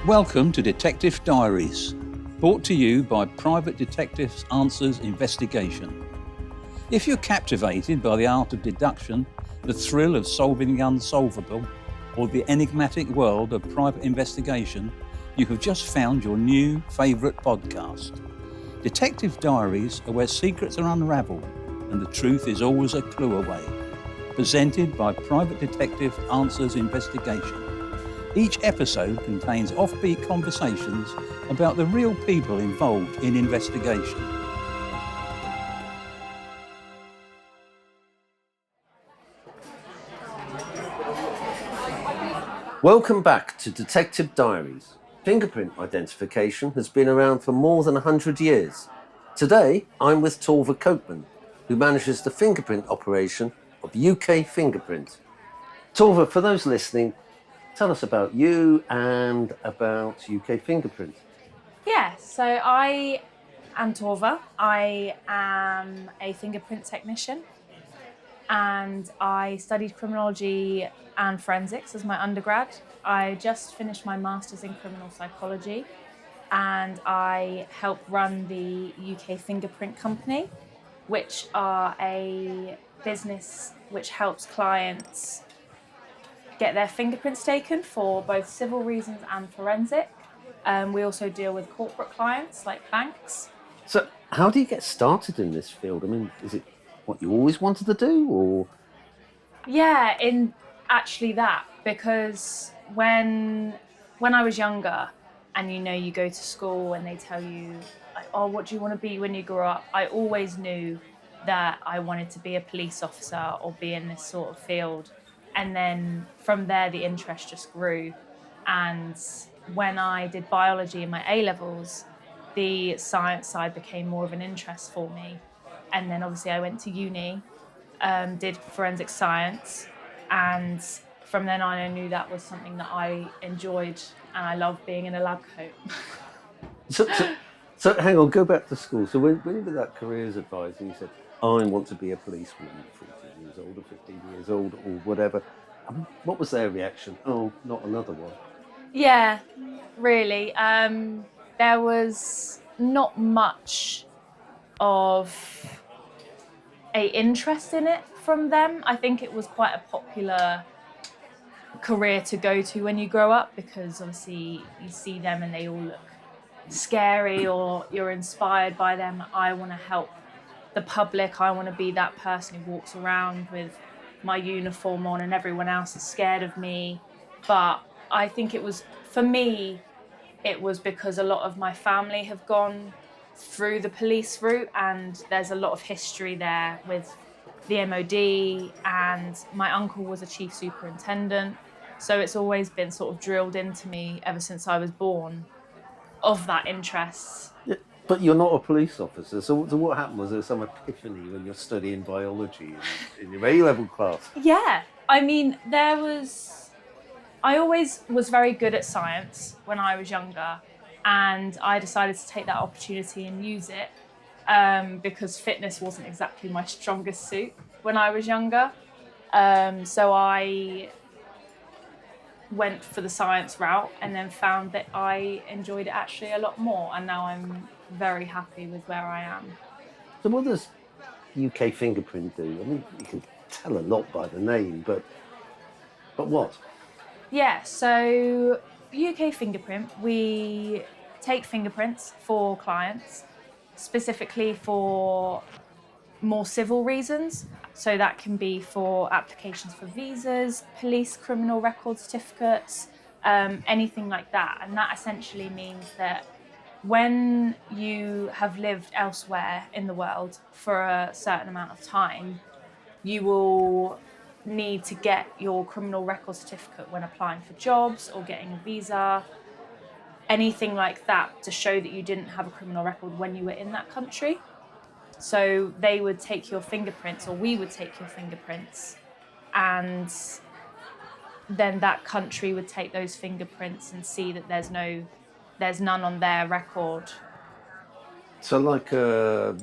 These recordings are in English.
Welcome to Detective Diaries, brought to you by Private Detectives Answers Investigation. If you're captivated by the art of deduction, the thrill of solving the unsolvable, or the enigmatic world of private investigation, you have just found your new favourite podcast. Detective Diaries are where secrets are unravelled and the truth is always a clue away. Presented by Private Detective Answers Investigation. Each episode contains offbeat conversations about the real people involved in investigation. Welcome back to Detective Diaries. Fingerprint identification has been around for more than 100 years. Today, I'm with Tova Copeman, who manages the fingerprint operation of UK Fingerprint. Tova, for those listening, tell us about you and about UK Fingerprint. Yeah, so I am Tova. I am a fingerprint technician and I studied criminology and forensics as my undergrad. I just finished my master's in criminal psychology and I help run the UK Fingerprint company, which are a business which helps clients get their fingerprints taken for both civil reasons and forensic. We also deal with corporate clients like banks. So, how do you get started in this field? I mean, is it what you always wanted to do, or? Yeah, in actually that, because when I was younger, and you go to school and they tell you, like, oh, what do you want to be when you grow up? I always knew that I wanted to be a police officer or be in this sort of field. And then from there, the interest just grew. And when I did biology in my A-levels, the science side became more of an interest for me. And then obviously I went to uni, did forensic science. And from then on, I knew that was something that I enjoyed and I loved being in a lab coat. So hang on, go back to school. So when you did that careers advisor, you said, I want to be a policewoman at 14 years old or 15 years old or whatever. What was their reaction? Oh, not another one. Yeah, really. There was not much of a interest in it from them. I think it was quite a popular career to go to when you grow up because obviously you see them and they all look scary or you're inspired by them. I want to help the public. I want to be that person who walks around with my uniform on and everyone else is scared of me. But I think it was, for me, it was because a lot of my family have gone through the police route and there's a lot of history there with the MOD and my uncle was a chief superintendent. So it's always been sort of drilled into me ever since I was born of that interest. Yeah, but you're not a police officer, so what happened? Was there some epiphany when you're studying biology in your A-level class? Yeah, I mean, I always was very good at science when I was younger, and I decided to take that opportunity and use it because fitness wasn't exactly my strongest suit when I was younger. So I went for the science route and then found that I enjoyed it actually a lot more, and now I'm very happy with where I am. So what does UK Fingerprint do? I mean, you can tell a lot by the name, but what? Yeah, so UK Fingerprint, we take fingerprints for clients, specifically for more civil reasons. So that can be for applications for visas, police criminal record certificates, anything like that. And that essentially means that when you have lived elsewhere in the world for a certain amount of time, you will need to get your criminal record certificate when applying for jobs or getting a visa, anything like that to show that you didn't have a criminal record when you were in that country. So they would take your fingerprints, or we would take your fingerprints, and then that country would take those fingerprints and see that there's none on their record. So like a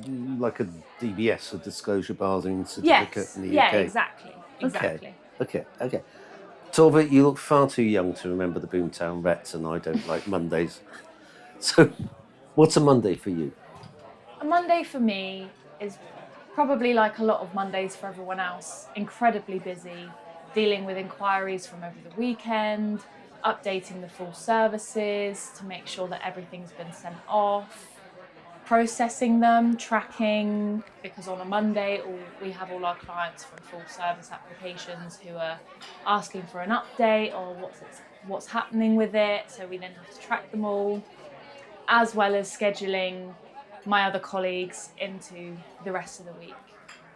disclosure barring certificate in the UK? Yeah, exactly. Okay. Tova, you look far too young to remember the Boomtown Rats, and I don't like Mondays. So, what's a Monday for you? A Monday for me is probably like a lot of Mondays for everyone else. Incredibly busy, dealing with inquiries from over the weekend, updating the full services to make sure that everything's been sent off, processing them, tracking, because on a Monday we have all our clients from full service applications who are asking for an update or what's happening with it, so we then have to track them all, as well as scheduling my other colleagues into the rest of the week.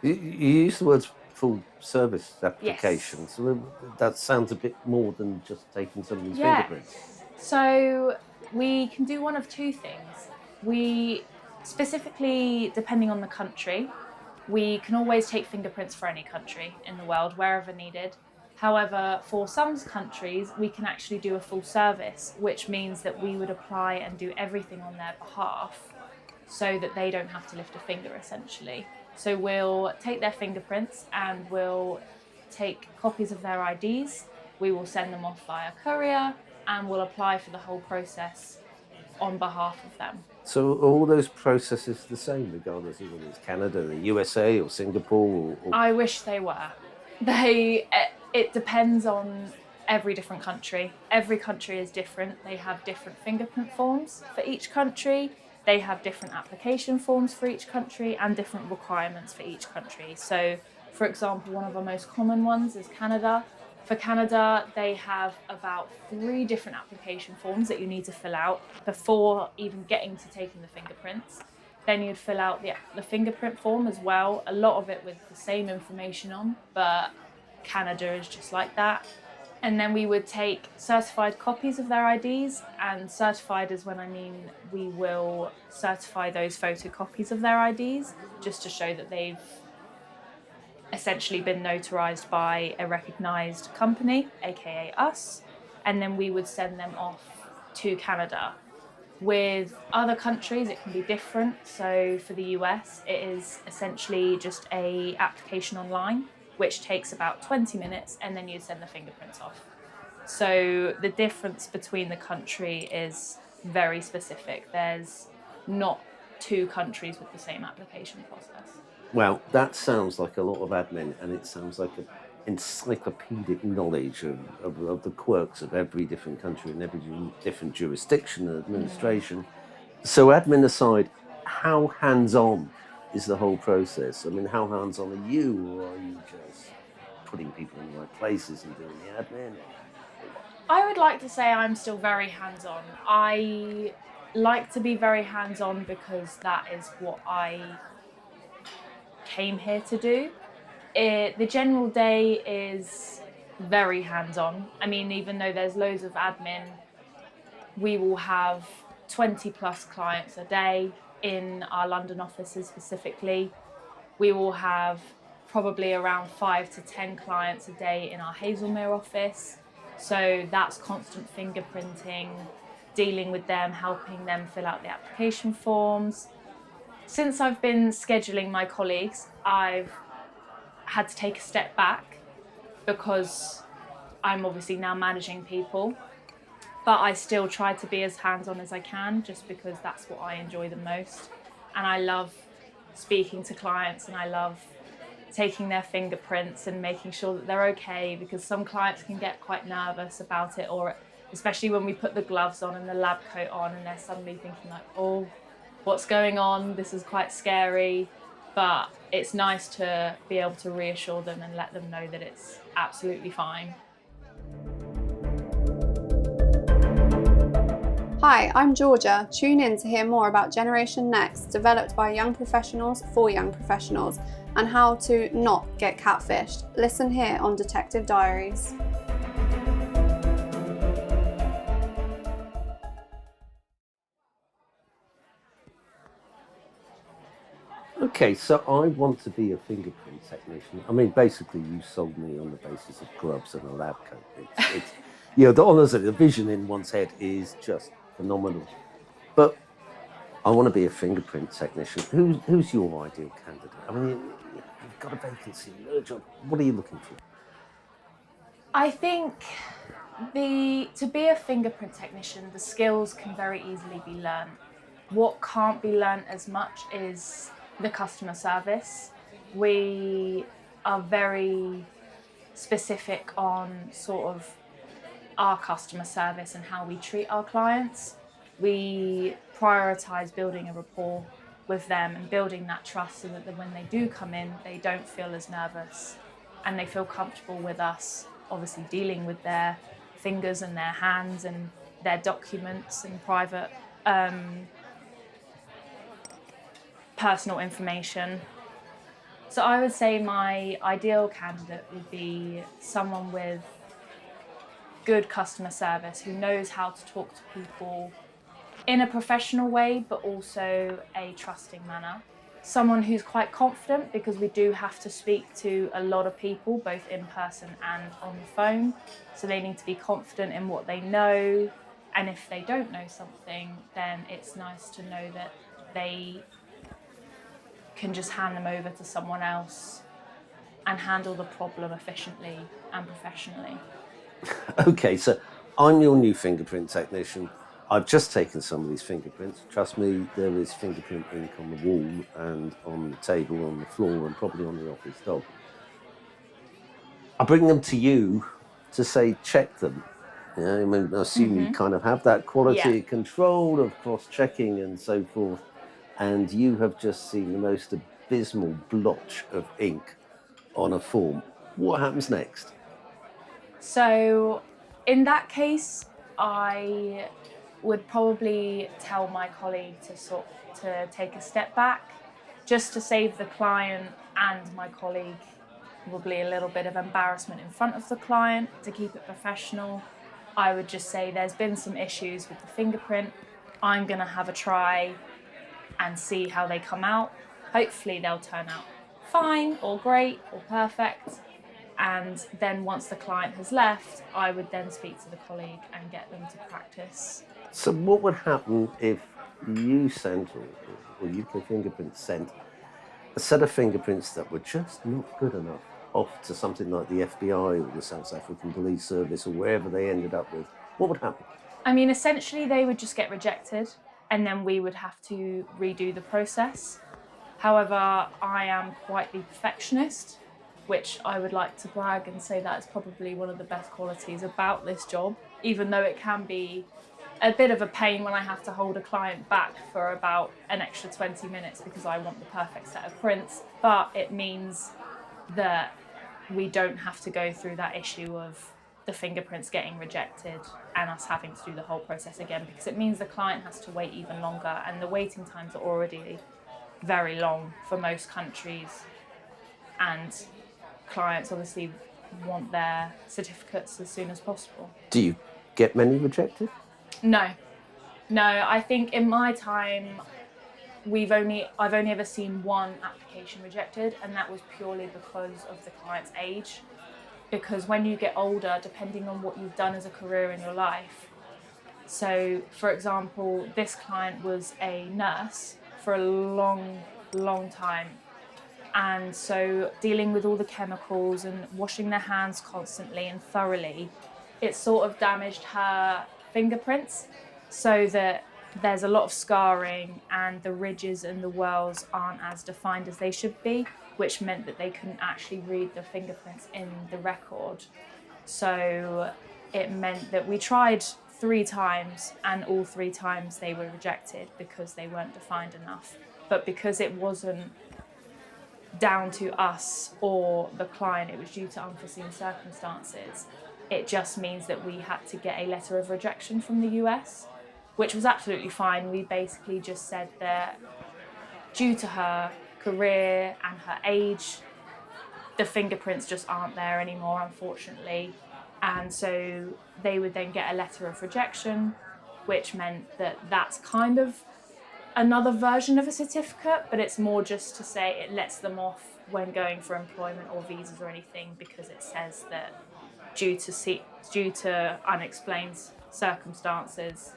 You use the words full service application, Yes. so that sounds a bit more than just taking somebody's Yes. fingerprints. So we can do one of two things. We specifically, depending on the country, we can always take fingerprints for any country in the world, wherever needed. However, for some countries, we can actually do a full service, which means that we would apply and do everything on their behalf so that they don't have to lift a finger, essentially. So we'll take their fingerprints and we'll take copies of their IDs. We will send them off via courier and we'll apply for the whole process on behalf of them. So are all those processes the same, regardless of whether it's Canada, the USA, or Singapore? Or... I wish they were. It depends on every different country. Every country is different. They have different fingerprint forms for each country. They have different application forms for each country and different requirements for each country. So, for example, one of our most common ones is Canada. For Canada, they have about 3 different application forms that you need to fill out before even getting to taking the fingerprints. Then you'd fill out the fingerprint form as well, a lot of it with the same information on, but Canada is just like that. And then we would take certified copies of their IDs, and certified is when I mean we will certify those photocopies of their IDs just to show that they've essentially been notarized by a recognised company, aka us, and then we would send them off to Canada. With other countries, it can be different. So for the US, it is essentially just an application online, which takes about 20 minutes, and then you send the fingerprints off. So the difference between the country is very specific. There's not 2 countries with the same application process. Well, that sounds like a lot of admin, and it sounds like an encyclopedic knowledge of the quirks of every different country and every different jurisdiction and administration. So admin aside, how hands-on is the whole process? I mean, how hands-on are you, or are you just putting people in the right places and doing the admin? I would like to say I'm still very hands-on. I like to be very hands-on because that is what I came here to do. The general day is very hands-on. I mean, even though there's loads of admin, we will have 20 plus clients a day in our London offices specifically. We will have probably around 5 to 10 clients a day in our Hazelmere office. So that's constant fingerprinting, dealing with them, helping them fill out the application forms. Since I've been scheduling my colleagues, I've had to take a step back because I'm obviously now managing people, but I still try to be as hands-on as I can just because that's what I enjoy the most. And I love speaking to clients and I love taking their fingerprints and making sure that they're okay, because some clients can get quite nervous about it, or especially when we put the gloves on and the lab coat on and they're suddenly thinking like, oh, what's going on? This is quite scary. But it's nice to be able to reassure them and let them know that it's absolutely fine. Hi, I'm Georgia. Tune in to hear more about Generation Next, developed by young professionals for young professionals, and how to not get catfished. Listen here on Detective Diaries. Okay, so I want to be a fingerprint technician. I mean, basically, you sold me on the basis of gloves and a lab coat. It's honestly, the vision in one's head is just phenomenal. But I want to be a fingerprint technician. Who's your ideal candidate? I mean, you've got a vacancy, a job. What are you looking for? I think to be a fingerprint technician, the skills can very easily be learned. What can't be learned as much is the customer service. We are very specific on sort of our customer service and how we treat our clients. We prioritize building a rapport with them and building that trust so that when they do come in, they don't feel as nervous and they feel comfortable with us, obviously dealing with their fingers and their hands and their documents and private personal information. So I would say my ideal candidate would be someone with good customer service who knows how to talk to people in a professional way, but also a trusting manner. Someone who's quite confident, because we do have to speak to a lot of people, both in person and on the phone. So they need to be confident in what they know. And if they don't know something, then it's nice to know that they can just hand them over to someone else and handle the problem efficiently and professionally. Okay, so I'm your new fingerprint technician. I've just taken some of these fingerprints. Trust me, there is fingerprint ink on the wall and on the table, on the floor, and probably on the office dog. I bring them to you to say, check them. Yeah, I mean, I assume you kind of have that quality control of cross-checking and so forth. And you have just seen the most abysmal blotch of ink on a form. What happens next? So in that case, I would probably tell my colleague to take a step back, just to save the client and my colleague probably a little bit of embarrassment in front of the client, to keep it professional. I would just say there's been some issues with the fingerprint. I'm gonna have a try and see how they come out. Hopefully they'll turn out fine or great or perfect. And then once the client has left, I would then speak to the colleague and get them to practice. So what would happen if you sent, or UK Fingerprint sent, a set of fingerprints that were just not good enough off to something like the FBI or the South African Police Service or wherever they ended up with? What would happen? I mean, essentially they would just get rejected and then we would have to redo the process. However, I am quite the perfectionist, which I would like to brag and say that is probably one of the best qualities about this job, even though it can be a bit of a pain when I have to hold a client back for about an extra 20 minutes because I want the perfect set of prints. But it means that we don't have to go through that issue of the fingerprints getting rejected and us having to do the whole process again, because it means the client has to wait even longer, and the waiting times are already very long for most countries, and clients obviously want their certificates as soon as possible. Do you get many rejected? No, I think in my time I've only ever seen one application rejected, and that was purely because of the client's age. Because when you get older, depending on what you've done as a career in your life, so for example, this client was a nurse for a long time, and so dealing with all the chemicals and washing their hands constantly and thoroughly, it sort of damaged her fingerprints, so that there's a lot of scarring and the ridges and the whorls aren't as defined as they should be, which meant that they couldn't actually read the fingerprints in the record. So it meant that we tried 3 times and all 3 times they were rejected because they weren't defined enough. But because it wasn't down to us or the client, it was due to unforeseen circumstances, it just means that we had to get a letter of rejection from the US, which was absolutely fine. We basically just said that due to her career and her age, the fingerprints just aren't there anymore, unfortunately. And so they would then get a letter of rejection, which meant that that's kind of another version of a certificate, but it's more just to say it lets them off when going for employment or visas or anything, because it says that due to unexplained circumstances,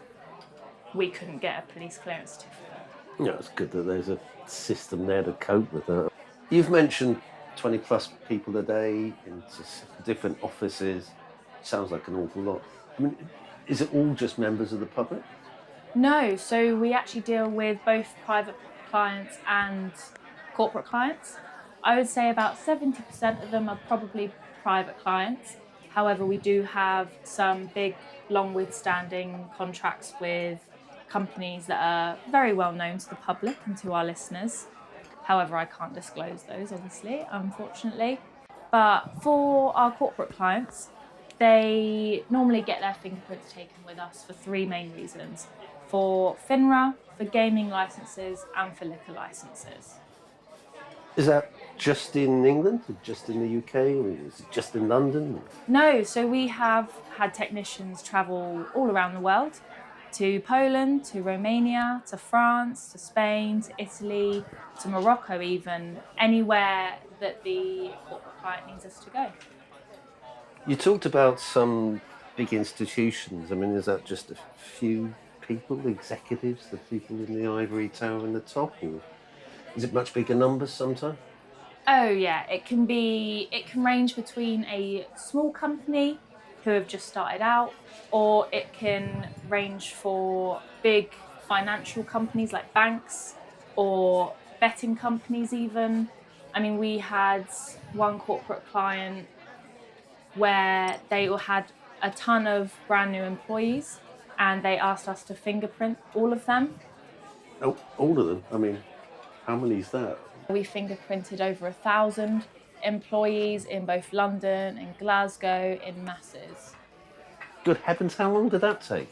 we couldn't get a police clearance certificate. Yeah, it's good that there's a system there to cope with that. You've mentioned 20 plus people a day in different offices. Sounds like an awful lot. I mean, is it all just members of the public? No, so we actually deal with both private clients and corporate clients. I would say about 70% of them are probably private clients. However, we do have some big, long withstanding contracts with companies that are very well known to the public and to our listeners. However, I can't disclose those, obviously, unfortunately. But for our corporate clients, they normally get their fingerprints taken with us for three main reasons: for FINRA, for gaming licenses, and for liquor licenses. Is that just in England, or just in the UK, or is it just in London? No, so we have had technicians travel all around the world, to Poland, to Romania, to France, to Spain, to Italy, to Morocco even, anywhere that the corporate client needs us to go. You talked about some big institutions. I mean, is that just a few people, executives, the people in the ivory tower in the top, or is it much bigger numbers sometimes? Oh yeah, it can range between a small company who have just started out, or it can range for big financial companies like banks or betting companies even. I mean, we had one corporate client where they had a ton of brand new employees and they asked us to fingerprint all of them. Oh, all of them? I mean, how many is that? We fingerprinted over 1,000 employees in both London and Glasgow in masses. Good heavens, how long did that take?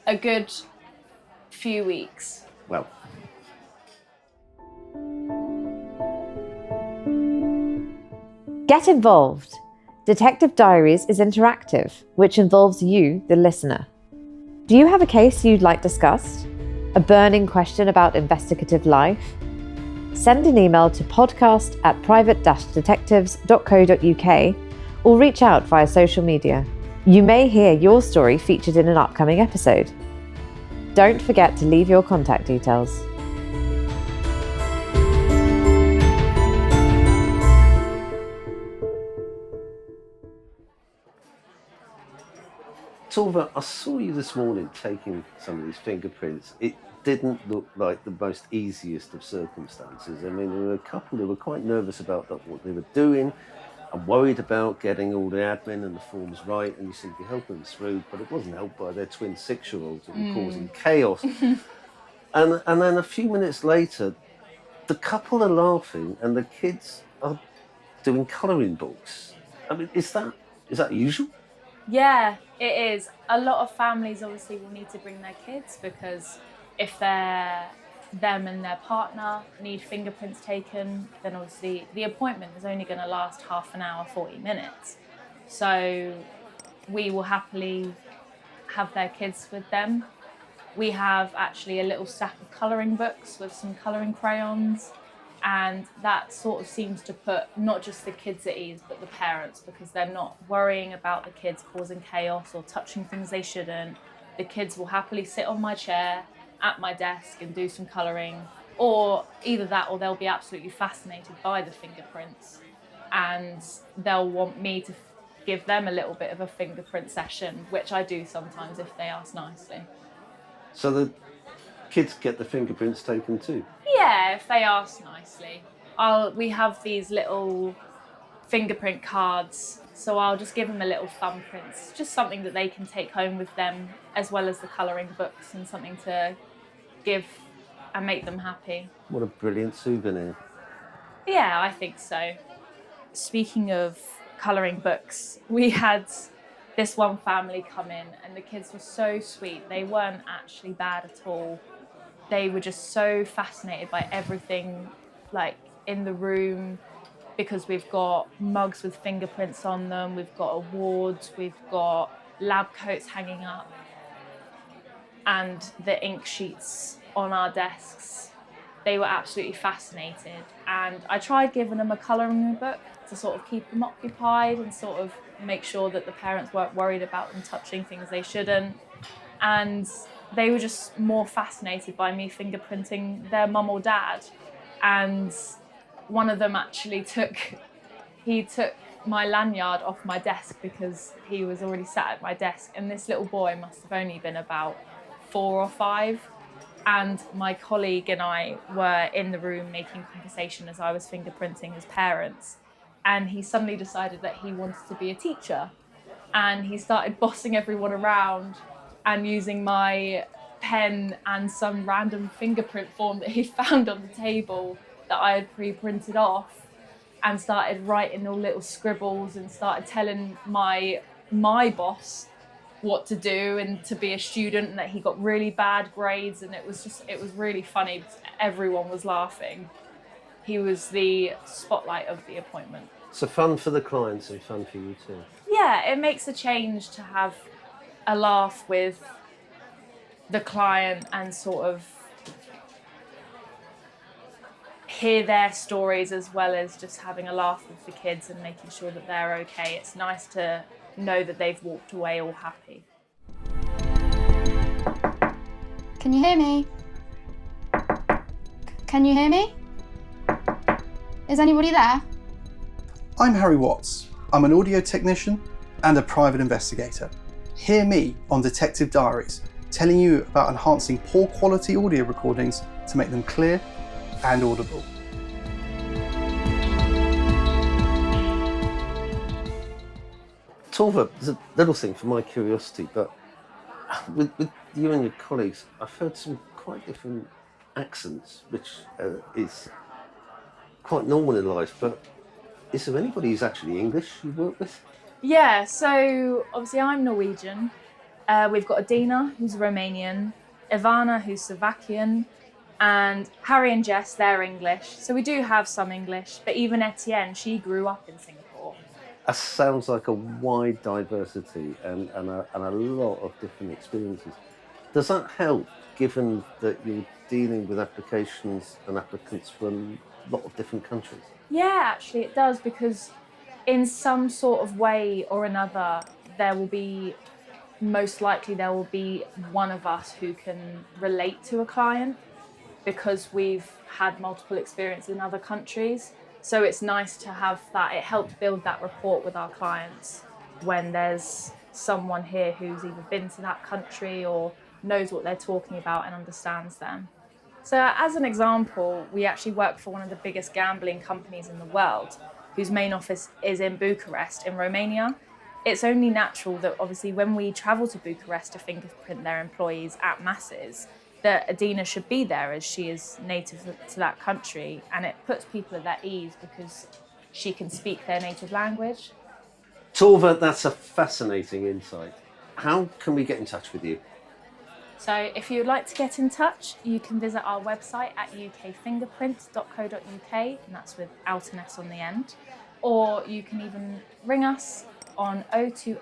A good few weeks. Well, Get involved. Detective Diaries is interactive, which involves you, the listener. Do you have a case you'd like discussed? A burning question about investigative life? Send an email to podcast@private-detectives.co.uk or reach out via social media. You may hear your story featured in an upcoming episode. Don't forget to leave your contact details. Tova, I saw you this morning taking some of these fingerprints. It didn't look like the most easiest of circumstances. I mean, there were a couple who were quite nervous about what they were doing and worried about getting all the admin and the forms right, and you seemed to be helping them through, but it wasn't helped by their twin 6-year-olds that were causing chaos. and then a few minutes later, the couple are laughing and the kids are doing colouring books. I mean, is that usual? Yeah, it is. A lot of families obviously will need to bring their kids because if them and their partner need fingerprints taken, then obviously the appointment is only going to last half an hour, 40 minutes. So we will happily have their kids with them. We have actually a little stack of colouring books with some colouring crayons, and that sort of seems to put not just the kids at ease, but the parents, because they're not worrying about the kids causing chaos or touching things they shouldn't. The kids will happily sit on my chair at my desk and do some colouring, or either that or they'll be absolutely fascinated by the fingerprints and they'll want me to give them a little bit of a fingerprint session, which I do sometimes if they ask nicely. So the kids get the fingerprints taken too? Yeah, if they ask nicely. We have these little fingerprint cards, so I'll just give them a little thumbprint. It's just something that they can take home with them, as well as the colouring books, and something to give and make them happy. What a brilliant souvenir. Yeah, I think so. Speaking of colouring books, we had this one family come in and the kids were so sweet. They weren't actually bad at all. They were just so fascinated by everything like in the room, because we've got mugs with fingerprints on them, we've got awards, we've got lab coats hanging up, and the ink sheets on our desks. They were absolutely fascinated, and I tried giving them a colouring book to sort of keep them occupied and sort of make sure that the parents weren't worried about them touching things they shouldn't, and they were just more fascinated by me fingerprinting their mum or dad. And one of them actually took my lanyard off my desk because he was already sat at my desk, and this little boy must have only been about 4 or 5, and my colleague and I were in the room making conversation as I was fingerprinting his parents, and he suddenly decided that he wanted to be a teacher, and he started bossing everyone around and using my pen and some random fingerprint form that he found on the table that I had pre-printed off, and started writing all little scribbles and started telling my boss what to do and to be a student, and that he got really bad grades, and it was really funny. Everyone was laughing. He was the spotlight of the appointment. So fun for the clients and fun for you too. Yeah, it makes a change to have a laugh with the client and sort of hear their stories, as well as just having a laugh with the kids and making sure that they're okay. It's nice to know that they've walked away all happy. Can you hear me? Can you hear me? Is anybody there? I'm Harry Watts. I'm an audio technician and a private investigator. Hear me on Detective Diaries, telling you about enhancing poor quality audio recordings to make them clear and audible. Tova, there's a little thing for my curiosity, but with you and your colleagues, I've heard some quite different accents, which is quite normal in life, but is there anybody who's actually English you work with? Yeah, so obviously I'm Norwegian. We've got Adina, who's Romanian, Ivana, who's Slovakian, and Harry and Jess, they're English. So we do have some English, but even Etienne, she grew up in Singapore. That sounds like a wide diversity and a lot of different experiences. Does that help, given that you're dealing with applications and applicants from a lot of different countries? Yeah, actually it does, because in some sort of way or another, most likely there will be one of us who can relate to a client, because we've had multiple experiences in other countries. So it's nice to have that. It helps build that rapport with our clients when there's someone here who's either been to that country or knows what they're talking about and understands them. So as an example, we actually work for one of the biggest gambling companies in the world, whose main office is in Bucharest in Romania. It's only natural that obviously when we travel to Bucharest to fingerprint their employees at masses, that Adina should be there, as she is native to that country, and it puts people at their ease because she can speak their native language. Tova, that's a fascinating insight. How can we get in touch with you? So if you'd like to get in touch, you can visit our website at ukfingerprint.co.uk, and that's without an S on the end. Or you can even ring us on 020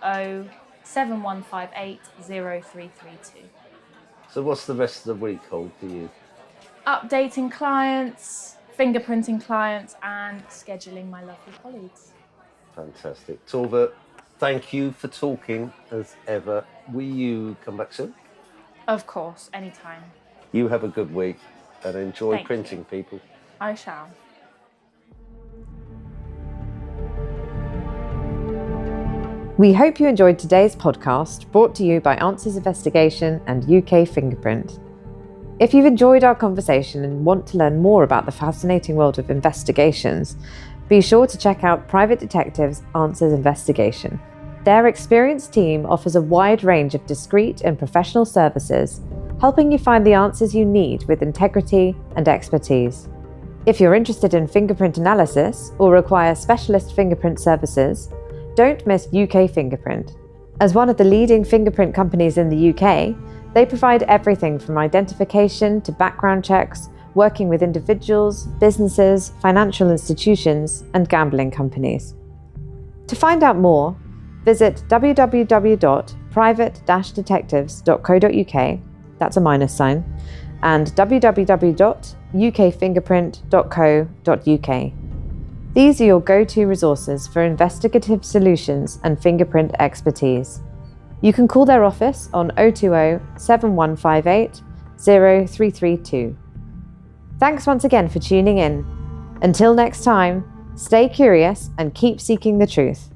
7158 0332. So what's the rest of the week hold for you? Updating clients, fingerprinting clients, and scheduling my lovely colleagues. Fantastic. Tova, thank you for talking as ever. Will you come back soon? Of course, anytime. You have a good week and enjoy Thank printing, you. people. I shall. We hope you enjoyed today's podcast, brought to you by Answers Investigation and UK Fingerprint. If you've enjoyed our conversation and want to learn more about the fascinating world of investigations, be sure to check out Private Detectives Answers Investigation. Their experienced team offers a wide range of discreet and professional services, helping you find the answers you need with integrity and expertise. If you're interested in fingerprint analysis or require specialist fingerprint services, don't miss UK Fingerprint. As one of the leading fingerprint companies in the UK, they provide everything from identification to background checks, working with individuals, businesses, financial institutions, and gambling companies. To find out more, visit www.private-detectives.co.uk, that's a minus sign, and www.ukfingerprint.co.uk. These are your go-to resources for investigative solutions and fingerprint expertise. You can call their office on 020 7158 0332. Thanks once again for tuning in. Until next time, Stay curious and keep seeking the truth.